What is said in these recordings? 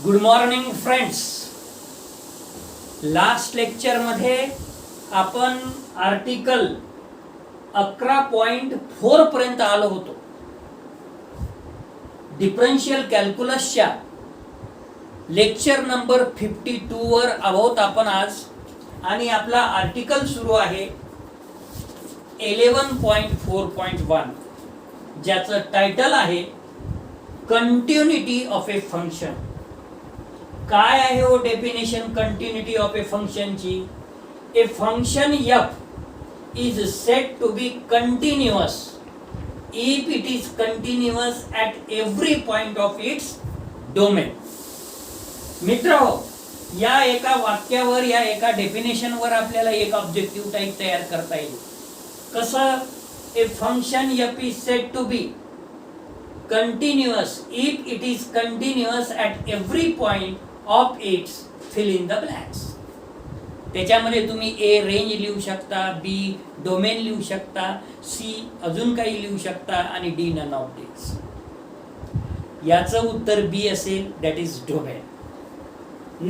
Good morning friends. Last lecture मध्ये आपण article 11.4 पर्यंत आलो होतो. डिफरन्शियल कॅल्क्युलसच्या लेक्चर नंबर 52 वर आहोत आपण आज, आणि आपला आर्टिकल सुरू आहे 11.4.1 ज्याचं टायटल आहे कंटिन्युटी ऑफ ए फंक्शन. काय आहे हो डेफिनेशन कंटिन्युटी ऑफ ए फंक्शनची? A function f is said to be continuous if it is continuous at every point of its domain. मित्रहो, या एका वाक्यावर, या एका डेफिनेशनवर आपल्याला एक ऑब्जेक्टिव्ह टाइप तयार करता येईल. कसं? A function f is said to be continuous if it is continuous at every point of its fill in the blanks. त्याच्यामध्ये तुम्ही ए रेंज लिहू शकता, बी डोमेन लिहू शकता, सी अजून काही लिहू शकता, आणि डी नन ऑफ दिस. याचं उत्तर बी असेल, that is domain.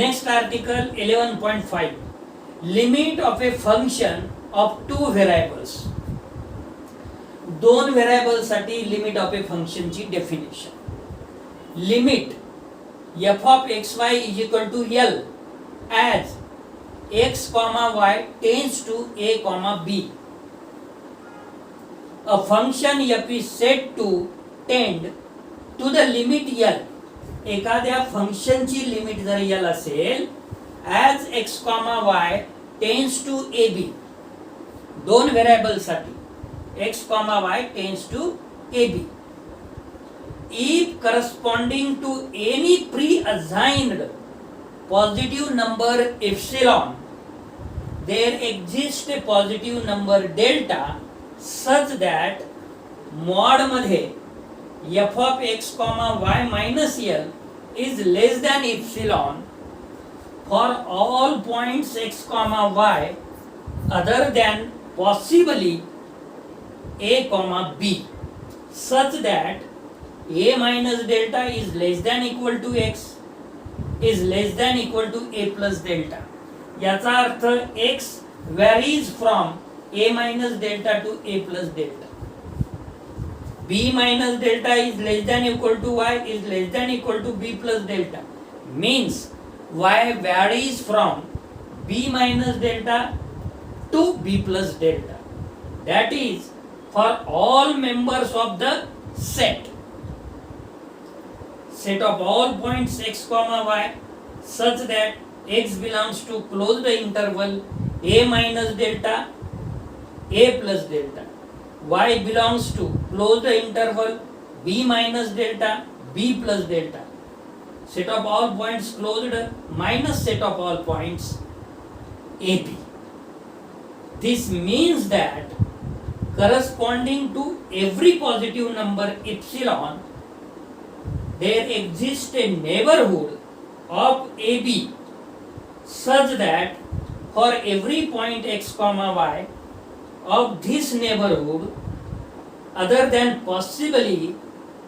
Next article 11.5 limit of a function of two variables. दोन व्हेरिएबल साठी लिमिट ऑफ ए फंक्शन ची definition. Limit F of x y is equal to l as x comma y tends to a comma b. A function f is said to tend to the limit l. एखाद्या फंक्शनची limit जर l असेल as x comma y tends to a b. दोन variable साठी x comma y tends to AB. If corresponding to any pre-assigned positive number epsilon, there exists a positive number delta such that mod मध्ये f of x comma y minus l is less than epsilon for all points x comma y other than possibly a comma b such that a minus delta is less than equal to x is less than equal to a plus delta. याचा अर्थ x varies from a minus delta to a plus delta. b minus delta is less than equal to y is less than equal to b plus delta means y varies from b minus delta to b plus delta. That is for all members of the set of all points x comma y such that x belongs to closed interval a minus delta a plus delta, y belongs to closed interval b minus delta b plus delta, set of all points closed minus set of all points ab. This means that corresponding to every positive number epsilon, there exists a neighborhood of AB such that for every point x comma y of this neighborhood other than possibly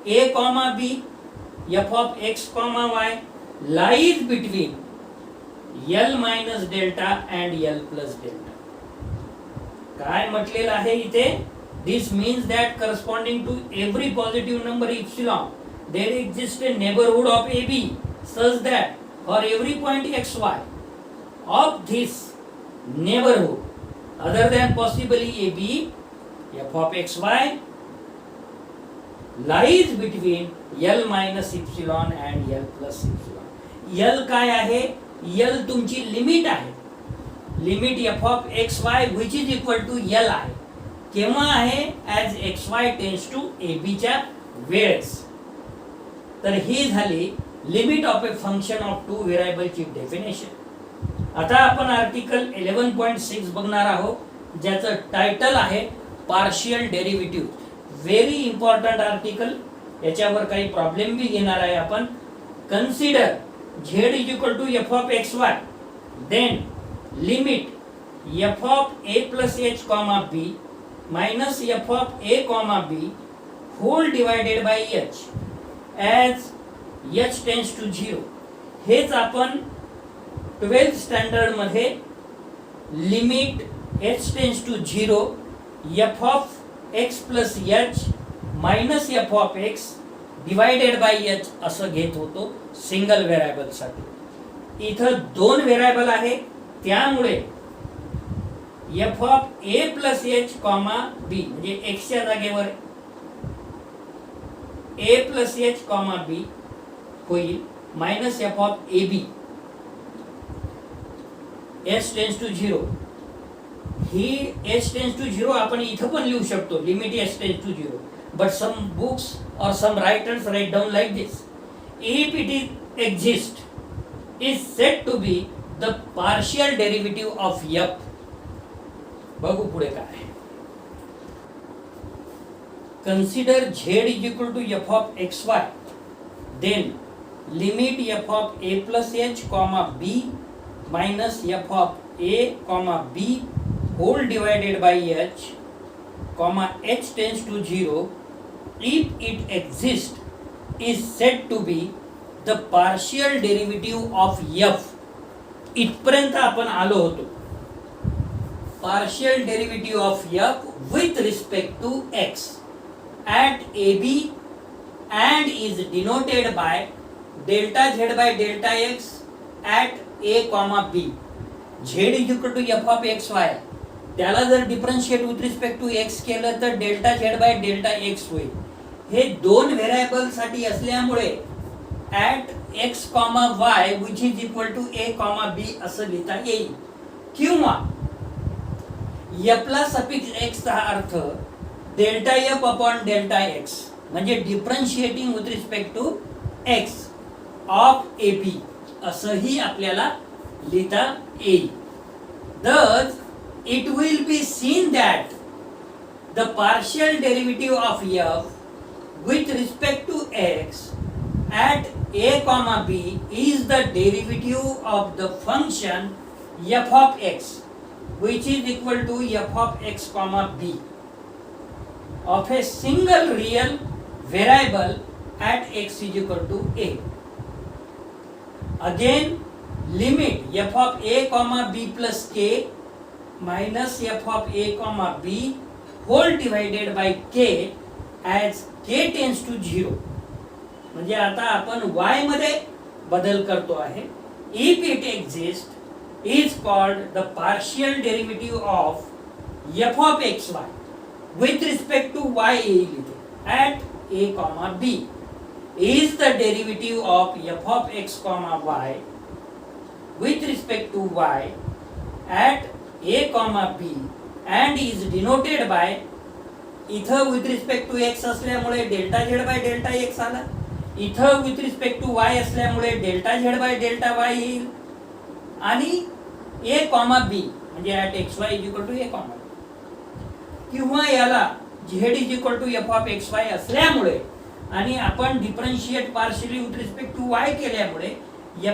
a comma b, f of x comma y lies between L minus delta and L plus delta. काय म्हटलेलं आहे इथे? This means that corresponding to every positive number epsilon there exist a neighbourhood of A B such that for every point X Y of this neighbourhood other than possibly A B F of x Y lies between L minus epsilon and L plus epsilon. L काय आहे? L तुमची limit आहे. Limit F of x Y which is equal to L आहे. केव्हा आहे? As x Y tends to a बीच्या वेळेस. तर ही झाली limit of a function of two व्हेरिएबलची डेफिनेशन. आता आपण आर्टिकल 11.6 बघणार आहोत, ज्याचं टायटल आहे partial derivative. Very important article. याच्यावर काही प्रॉब्लेम बी घेणार आहे आपण. Consider z is equal to f of x y, then limit f of a plus h comma b minus f of a comma b whole divided by h as h tends to 0 हेच आपण 12th standard मध्ये limit h tends to 0 f of x plus h minus f of x divided by h असं घेत होतो single variable साठी. इथं दोन variable आहे त्यामुळे f of a plus h comma b म्हणजे x च्या जागेवर a plus h comma b होईल minus f of ab h tends to 0. ही h टेन्स टू 0 आपण इथं पण लिहू शकतो limit h tends to 0, but some books or some writers write down like this: if it is exist is said to be the partial derivative of f. बघू पुढे काय. Consider z is equal to f of xy, then limit f of a plus h comma b minus f of a comma b whole divided by h comma h tends to 0 if it exists is said to be the partial derivative of f. इथपर्यंत आपण आलो होतो. partial derivative of f with respect to x at ab and is denoted by delta z by delta x at a comma b. z is equal to f of x y, त्याला जर differentiate with respect to x केलं तर delta z by delta x होईल. हे दोन variable साठी असल्यामुळे at x comma y which is equal to a comma b असं लिहिता येईल. किंवा f ला सफिक्स x चा अर्थ delta f upon delta x म्हणजे differentiating with respect to x of ab असंही आपल्याला लिहिता येईल. Thus it will be seen that the partial derivative of f with respect to x at a comma b is the derivative of the function f of x which is equal to f of x comma b of a single real variable at x is equal to a. Again, limit f of a comma b plus k minus f of a comma b whole divided by k as k tends to 0. म्हणजे आता आपण y मध्ये बदल करतो आहे. if it exists is called the partial derivative of f of xy with respect to y येईल इथे at a comma b is the derivative of f of x comma y with respect to y at a comma b and is denoted by इथं with respect to x असल्यामुळे delta z by delta x आला. इथं with respect to y असल्यामुळे delta z by delta y येईल आणि a comma b म्हणजे at xy is equal to a comma b. किंवा याला z is equal to f of xy असल्यामुळे आणि आपण differentiate partially with respect to y केल्यामुळे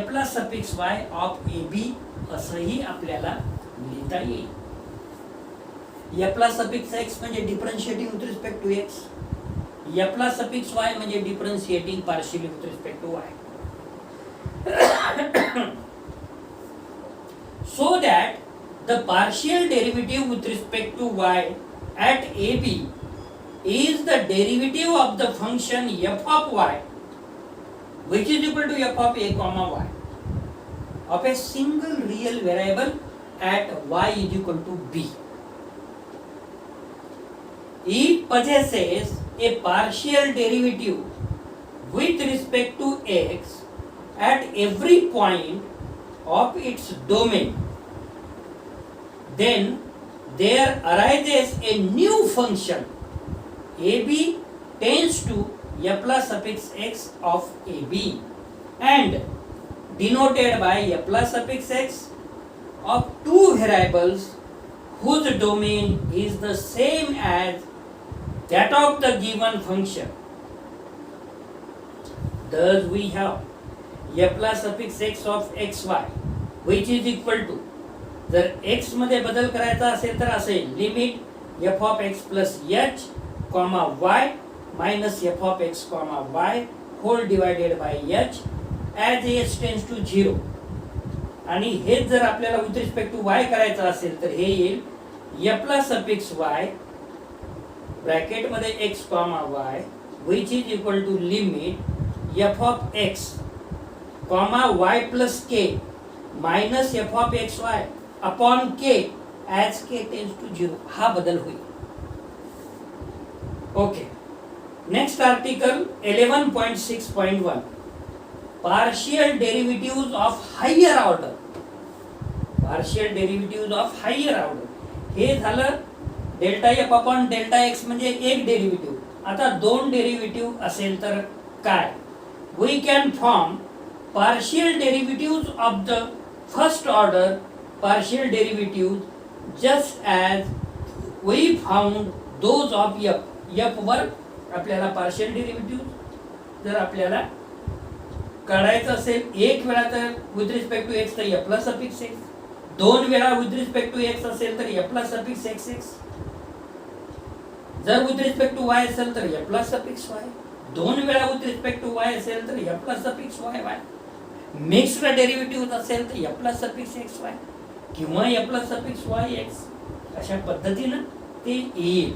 f ला सफिक्स y ऑफ ab असंही आपल्याला लिहिता येईल. f ला सफिक्स x म्हणजे differentiating with respect to x, f ला सफिक्स y म्हणजे differentiating partially with respect to y. So that the partial derivative with respect to y at ab is the derivative of the function f of y which is equal to f of a comma y of a single real variable at y is equal to b. It possesses a partial derivative with respect to x at every point of its domain. Then there arises a new function ab tends to f plus suffix x of ab and denoted by f plus suffix x of two variables whose domain is the same as that of the given function. Thus we have f plus suffix x of xy which is equal to, जर x मध्ये बदल करायचा असेल तर असेल limit f of x plus h comma y minus f of x comma y whole divided by h as s tends to 0. आणि हेच जर आपल्याला विथ रिस्पेक्ट टू वाय करायचं असेल तर हे येईल एफला सफिक्स वाय ब्रॅकेटमध्ये X comma Y which is equal to limit F of X comma Y plus K minus F of x Y upon K as K tends to 0. हा बदल होईल. Okay. Next article 11.6.1 partial derivative of higher order. Partial derivative of higher order हे झालं delta F upon delta X म्हणजे एक derivative. आता दोन derivative असेल तर काय? We can form partial derivatives of the first order partial derivatives just as we found those of f. f वर आपल्याला partial derivatives जर आपल्याला काढायचं असेल एक वेळा तर with respect to x तर f plus suffix x, दोन वेळा with respect to x असेल तर f plus suffix xx, जर with respect to y असेल तर f plus suffix y, दोन वेळा with respect to y असेल तर f plus suffix y. Mixed derivative असेल तर f plus suffix x Y किंवा f plus suffix Y x अशा पद्धतीनं ते येईल.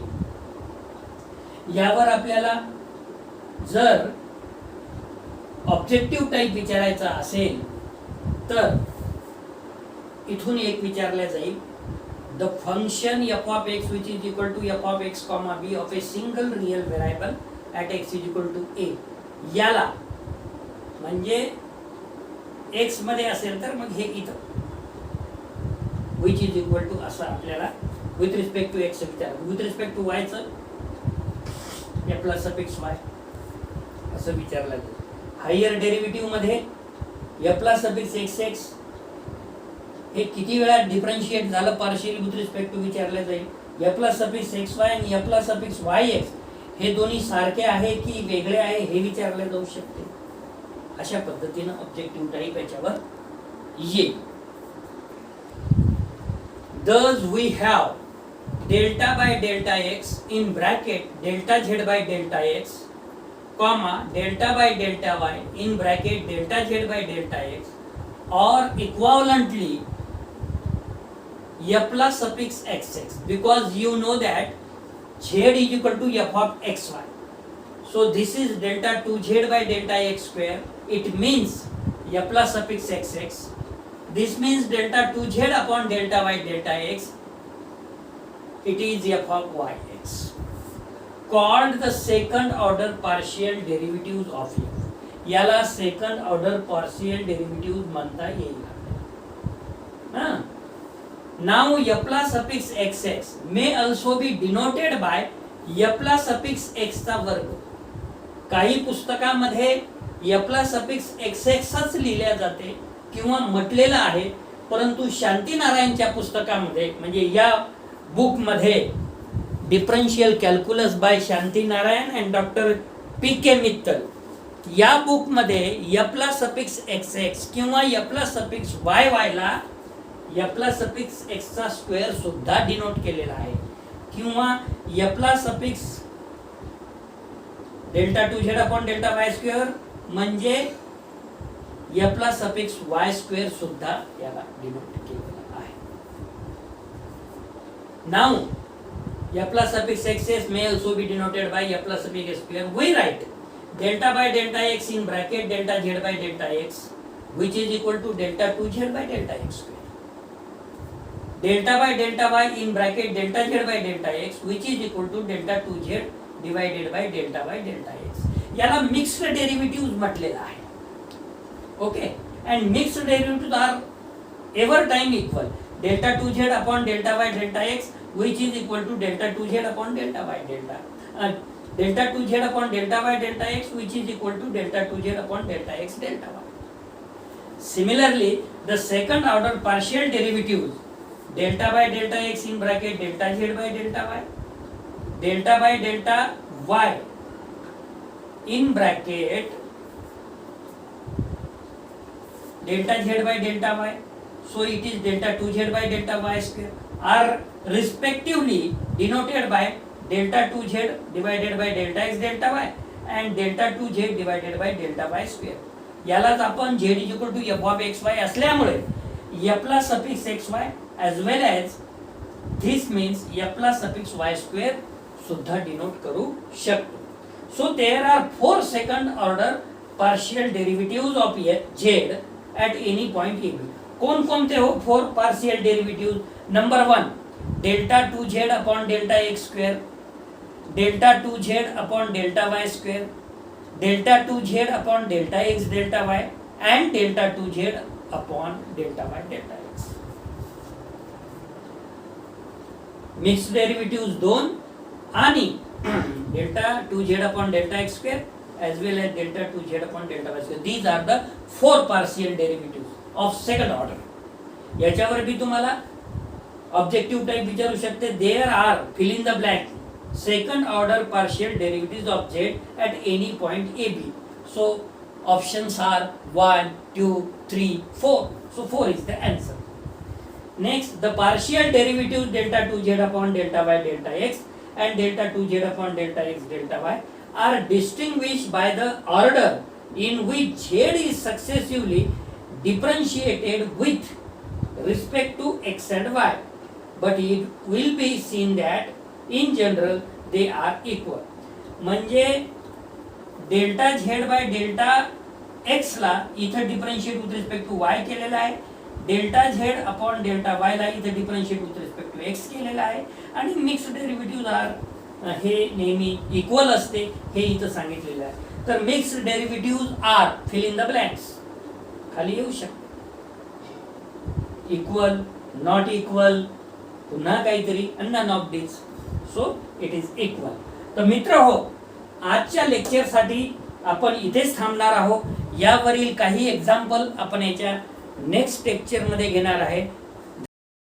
यावर आपल्याला जर ऑब्जेक्टिव्ह टाइप विचारायचा असेल तर इथून एक विचारल्या जाईल the function f of x which is equal to f of x comma b of a single real variable at x is equal to a. याला म्हणजे एक्स मध्ये असेल तर मग हे इथं विच इज इक्वल टू असं आपल्याला विथ रिस्पेक्ट टू एक्स विचार, विथ रिस्पेक्ट टू वाय चं एफ प्लस सफिक्स वाय असं विचारलं जाईल. हायर डेरिव्हेटिव्ह मध्ये F plus suffix x x हे किती वेळा डिफरन्शिएट झालं पार्शियल विथ रिस्पेक्ट टू विचारलं जाईल. F plus suffix x Y आणि F plus suffix Y X हे दोन्ही सारखे आहे की वेगळे आहे हे विचारले जाऊ शकते. अशा पद्धतीनं ऑब्जेक्टिव्ह टाइप याच्यावर येईल. Thus we have delta by delta x in bracket delta z by delta x, comma delta by delta y in bracket delta z by delta x, or equivalently f plus suffix xx, because you know that z is equal to f of xy. So this is delta 2z by delta x square. It means f plus suffix xx. This means delta 2z upon delta y delta x. It is f of yx. Called the second order partial derivatives of f. याला second order partial derivatives म्हणता येईल. Now f plus suffix xx may also be denoted by f plus suffix x चा वर्ग. काही पुस्तकांमध्ये f plus suffix xx लिहिल्या जाते किंवा म्हटलेलं आहे, परंतु शांती नारायणच्या पुस्तकामध्ये म्हणजे या बुक मध्ये differential calculus by Shanti Narayan and doctor PK. Mittal या बुक मध्ये f प्लस सफिक्स xx किंवा f प्लस सफिक्स yy ला f प्लस सफिक्स x चा स्क्वेअर सुद्धा डिनोट केलेला आहे किंवा f plus suffix delta 2z upon delta y square म्हणजे f plus suffix y square सुद्धा याला डिनोट केलेला आहे. Now f plus suffix xs may also be denoted by f plus suffix square. We write delta by delta x in bracket delta z by delta x which is equal to delta 2z by delta x square. Delta by delta y in bracket delta z by delta x which is equal to delta 2z divided by delta by delta x. याला mixed derivative म्हटलेलं आहे. Okay. And mixed derivative are ever time equal. Delta 2z upon delta y delta x which is equal to delta 2z upon delta y delta delta 2z upon delta y delta x which is equal to delta 2z upon delta x delta y. Similarly, the second order partial derivatives delta by delta x in bracket delta z by delta y, delta by delta y in bracket delta z by delta y, so it is delta 2z by delta y square, are respectively denoted by delta 2z divided by delta x delta y and delta 2z divided by delta y square. यालाच आपण z equal to f of x y असल्यामुळे f ला suffix x y as well as this means f ला suffix y square सुद्धा denote करू शकतो. So there are 4 second order partial derivatives of z at any point a b. कोण कोणते हो 4 partial derivative? Number 1 delta 2z upon delta x square, delta 2z upon delta y square, delta 2z upon delta x delta y and delta 2z upon delta Y delta x. Mix derivative 2 आणि delta 2z upon delta x square as well as delta 2z upon delta y square. These are the 4 partial derivatives of second order. याच्यावर भी तुम्हाला objective type विचारू शकते. There are fill in the blank second order partial derivatives of z at any point a b. So options are 1 2 3 4. So 4 is the answer. Next, the partial derivative delta 2z upon delta y delta x and delta 2z upon delta x delta y are distinguished by the order in which z is successively differentiated with respect to x and y, but it will be seen that in general they are equal. म्हणजे delta z by delta x ला इथं differentiate with respect to y केलेला आहे, delta z upon delta y ला इथं differentiate with respect to x केलेला आहे, आणि मिक्स्ड डेरिव्हेटिव्ह आर हे नेहमी इक्वल असते हे इथं सांगितलेलं आहे. तर mixed derivative are fill in the blanks खाली येऊ शकते. इक्वल, नॉट इक्वल, पुन्हा काहीतरी, none of this. So it is equal. तर मित्र हो, आजच्या लेक्चरसाठी आपण इथेच थांबणार आहोत. यावरील काही एक्झाम्पल आपण याच्या नेक्स्ट लेक्चरमध्ये घेणार आहे.